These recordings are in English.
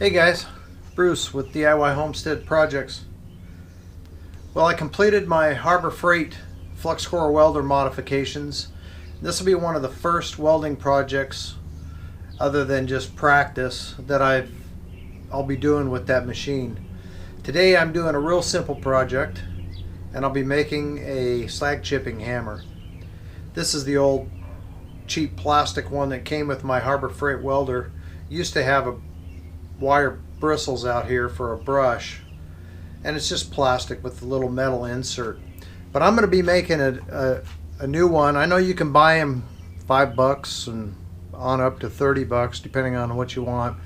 Hey guys, Bruce with DIY Homestead Projects. Well, I completed my Harbor Freight Flux-Core welder modifications. This will be one of the first welding projects, other than just practice, that I'll be doing with that machine. Today I'm doing a real simple project, and I'll be making a slag chipping hammer. This is the old cheap plastic one that came with my Harbor Freight welder. Used to have a wire bristles out here for a brush, and it's just plastic with a little metal insert. But I'm going to be making a new one. I know you can buy them $5 and on up to $30 depending on what you want,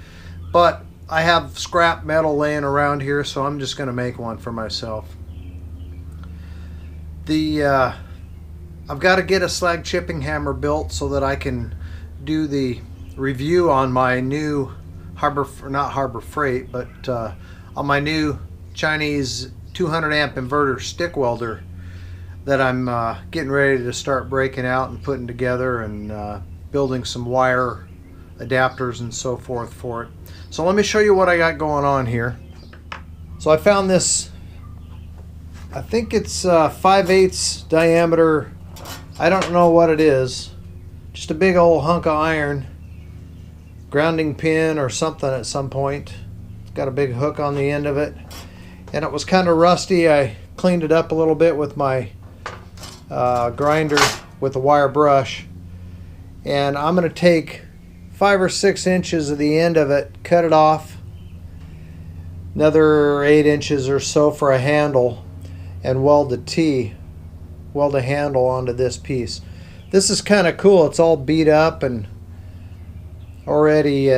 but I have scrap metal laying around here, so I'm just going to make one for myself. I've got to get a slag chipping hammer built so that I can do the review on my new not Harbor Freight, but on my new Chinese 200 amp inverter stick welder that I'm getting ready to start breaking out and putting together, and building some wire adapters and so forth for it. So let me show you what I got going on here. So I found this, I think it's 5/8 diameter, I don't know what it is, just a big old hunk of iron, grounding pin or something at some point. It's got a big hook on the end of it, and it was kind of rusty. I cleaned it up a little bit with my grinder with a wire brush, and I'm going to take 5 or 6 inches of the end of it, cut it off, another 8 inches or so for a handle, and weld a handle onto this piece. This is kind of cool. It's all beat up and already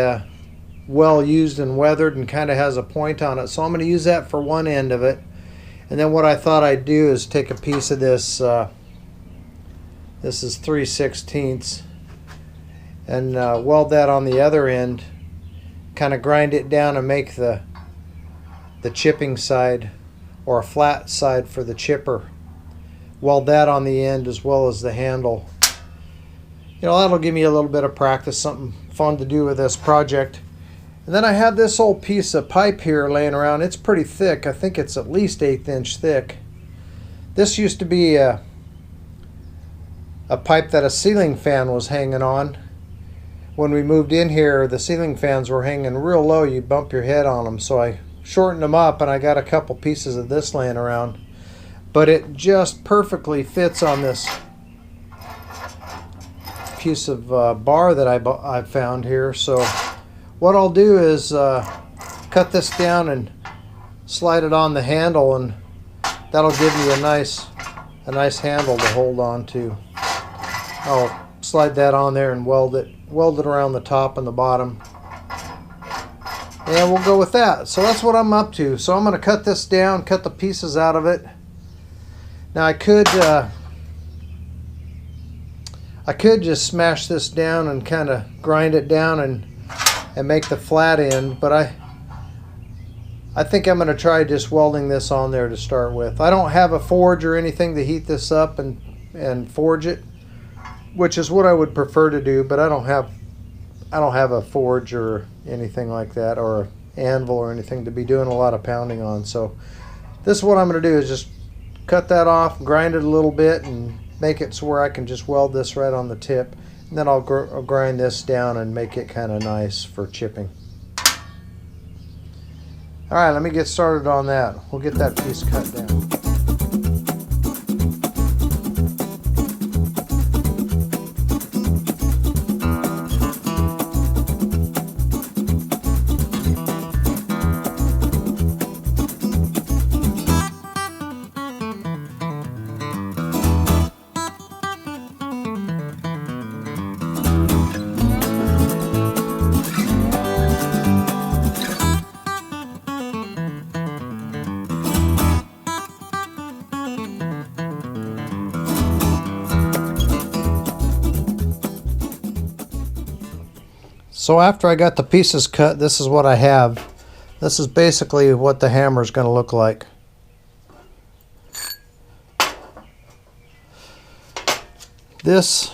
well used and weathered, and kind of has a point on it. So I'm going to use that for one end of it, and then what I thought I'd do is take a piece of this, this is 3/16, and weld that on the other end, kind of grind it down and make the chipping side, or a flat side for the chipper. Weld that on the end as well as the handle. You know, that'll give me a little bit of practice, something fun to do with this project. And then I have this old piece of pipe here laying around. It's pretty thick. I think it's at least 1/8 inch thick. This used to be a pipe that a ceiling fan was hanging on. When we moved in here, the ceiling fans were hanging real low. You bump your head on them. So I shortened them up, and I got a couple pieces of this laying around. But it just perfectly fits on this piece of bar that I found here. So what I'll do is cut this down and slide it on the handle, and that'll give me a nice handle to hold on to. I'll slide that on there and weld it around the top and the bottom, and we'll go with that. So that's what I'm up to. So I'm going to cut this down, cut the pieces out of it. Now I could just smash this down and kind of grind it down and make the flat end, but I think I'm going to try just welding this on there to start with. I don't have a forge or anything to heat this up and forge it, which is what I would prefer to do, but I don't have a forge or anything like that, or an anvil or anything to be doing a lot of pounding on. So this is what I'm going to do, is just cut that off, grind it a little bit, and make it so where I can just weld this right on the tip. And then I'll grind this down and make it kind of nice for chipping. Alright, let me get started on that. We'll get that piece cut down. So after I got the pieces cut, this is what I have. This is basically what the hammer is going to look like. This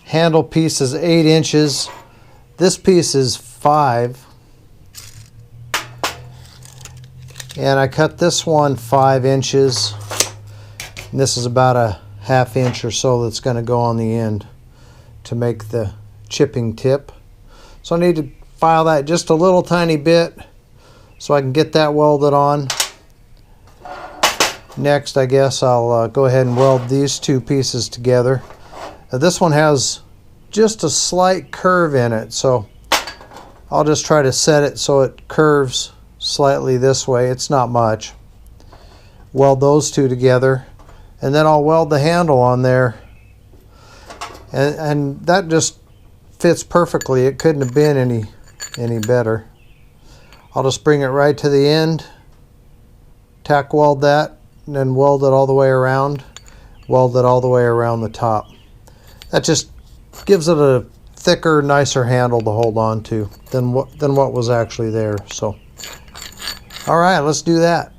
handle piece is 8 inches. This piece is 5. And I cut this one 5 inches. And this is about a 1/2 inch or so that's going to go on the end to make the chipping tip. So I need to file that just a little tiny bit so I can get that welded on. Next, I guess I'll go ahead and weld these two pieces together. Now, this one has just a slight curve in it, so I'll just try to set it so it curves slightly this way. It's not much. Weld those two together, and then I'll weld the handle on there. And that just fits perfectly. It couldn't have been any better. I'll just bring it right to the end, tack weld that, and then weld it all the way around, weld it all the way around the top. That just gives it a thicker, nicer handle to hold on to than what was actually there. So, all right, let's do that.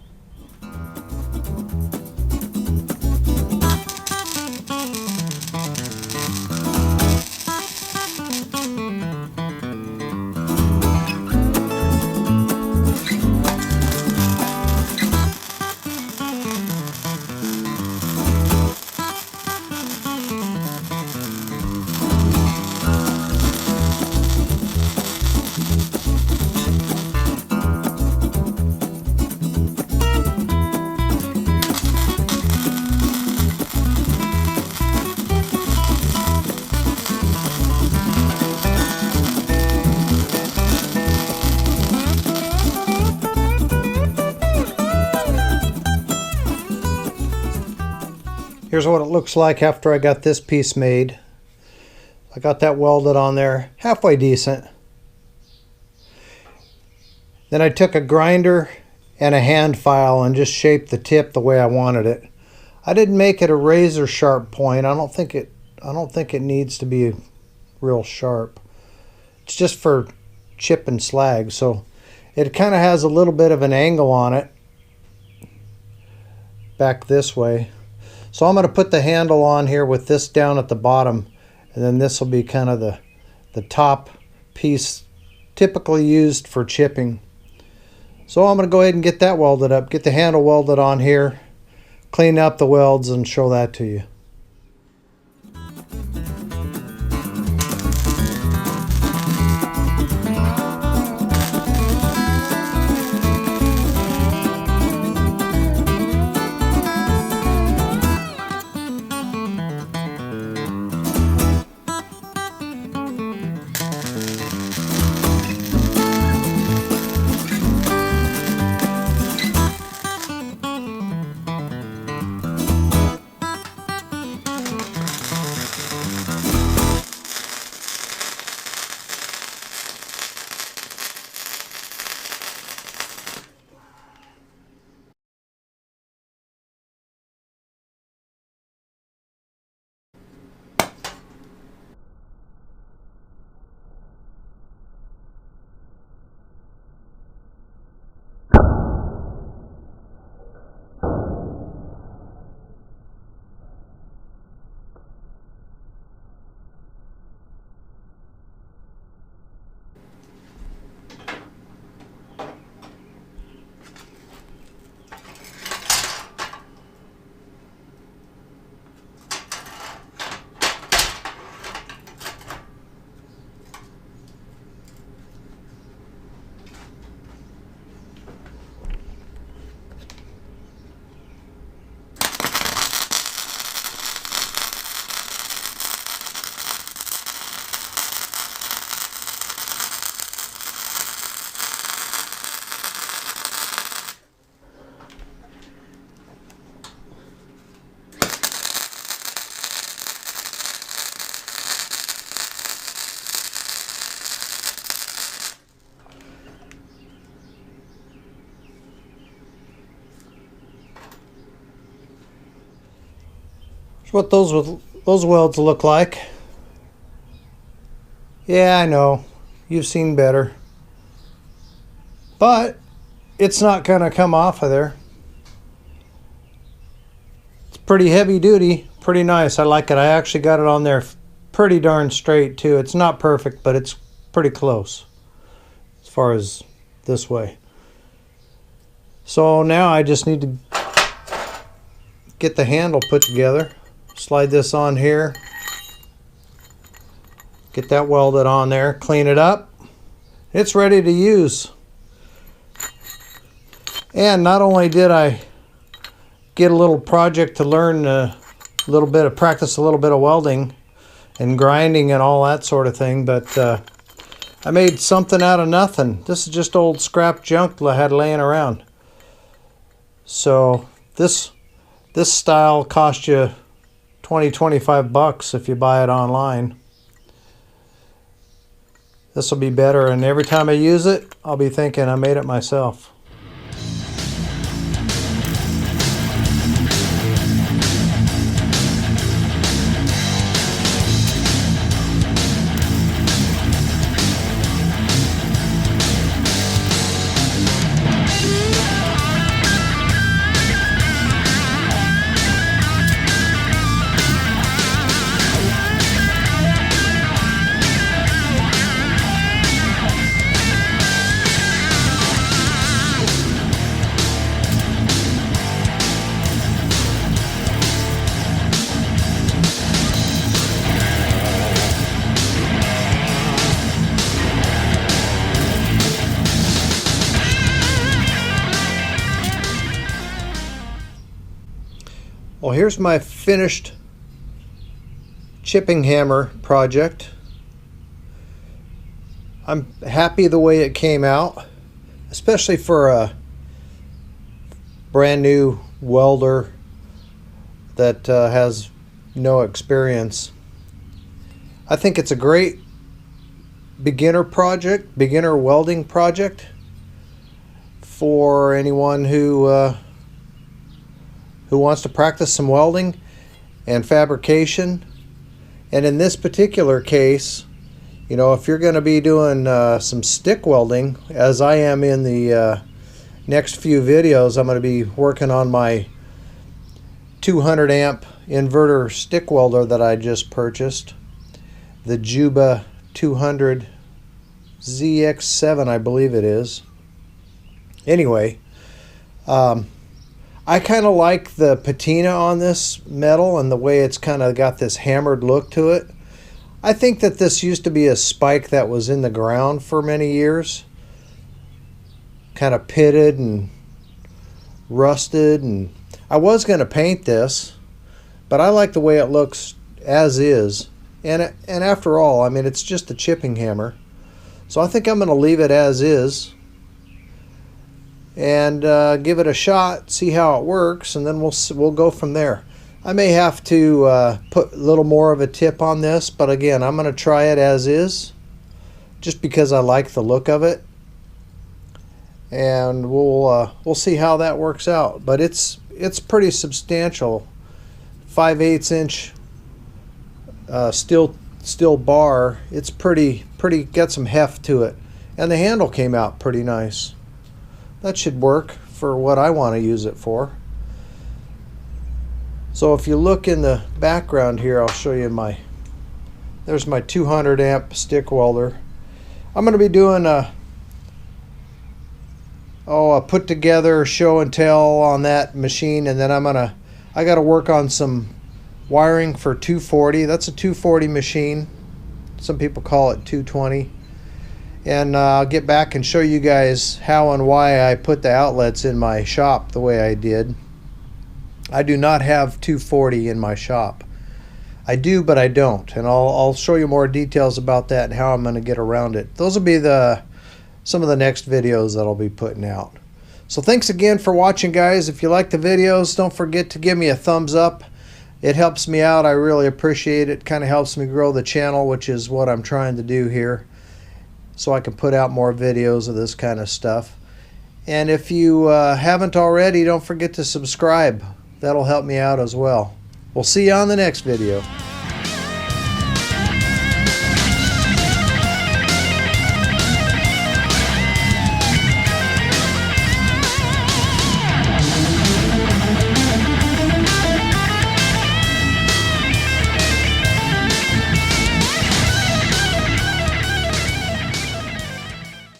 Here's what it looks like after I got this piece made. I got that welded on there, halfway decent. Then I took a grinder and a hand file and just shaped the tip the way I wanted it. I didn't make it a razor sharp point. I don't think it needs to be real sharp. It's just for chipping slag, so it kind of has a little bit of an angle on it back this way. So I'm going to put the handle on here with this down at the bottom, and then this will be kind of the top piece typically used for chipping. So I'm going to go ahead and get that welded up, get the handle welded on here, clean up the welds, and show that to you. What those welds look like. Yeah, I know. You've seen better. But it's not going to come off of there. It's pretty heavy duty, pretty nice. I like it. I actually got it on there pretty darn straight too. It's not perfect, but it's pretty close. far as this way. So now I just need to get the handle put together. Slide this on here. Get that welded on there. Clean it up. It's ready to use. And not only did I get a little project to learn practice a little bit of welding and grinding and all that sort of thing, but I made something out of nothing. This is just old scrap junk I had laying around. So this style cost you $20-25 if you buy it online. This will be better, and every time I use it, I'll be thinking I made it myself. Well, here's my finished chipping hammer project. I'm happy the way it came out, especially for a brand new welder that has no experience. I think it's a great beginner welding project for anyone who wants to practice some welding and fabrication. And in this particular case, you know, if you're going to be doing some stick welding, as I am in the next few videos, I'm going to be working on my 200 amp inverter stick welder that I just purchased, the Juba 200 ZX7, I believe it is. Anyway, I kind of like the patina on this metal and the way it's kind of got this hammered look to it. I think that this used to be a spike that was in the ground for many years, kind of pitted and rusted, and I was going to paint this, but I like the way it looks as is. And after all, I mean, it's just a chipping hammer, so I think I'm going to leave it as is and give it a shot, see how it works, and then we'll go from there. I may have to put a little more of a tip on this, but again, I'm going to try it as is, just because I like the look of it, and we'll see how that works out. But it's pretty substantial, 5/8 inch steel bar. It's pretty got some heft to it, and the handle came out pretty nice. That should work for what I want to use it for. So if you look in the background here, I'll show you there's my 200 amp stick welder. I'm going to be doing a put together show and tell on that machine, and then I got to work on some wiring for 240. That's a 240 machine. Some people call it 220. And I'll get back and show you guys how and why I put the outlets in my shop the way I did. I do not have 240 in my shop. I do, but I don't. And I'll show you more details about that and how I'm going to get around it. Those will be some of the next videos that I'll be putting out. So thanks again for watching, guys. If you like the videos, don't forget to give me a thumbs up. It helps me out. I really appreciate it. Kind of helps me grow the channel, which is what I'm trying to do here, so I can put out more videos of this kind of stuff. And if you haven't already, don't forget to subscribe. That'll help me out as well. We'll see you on the next video.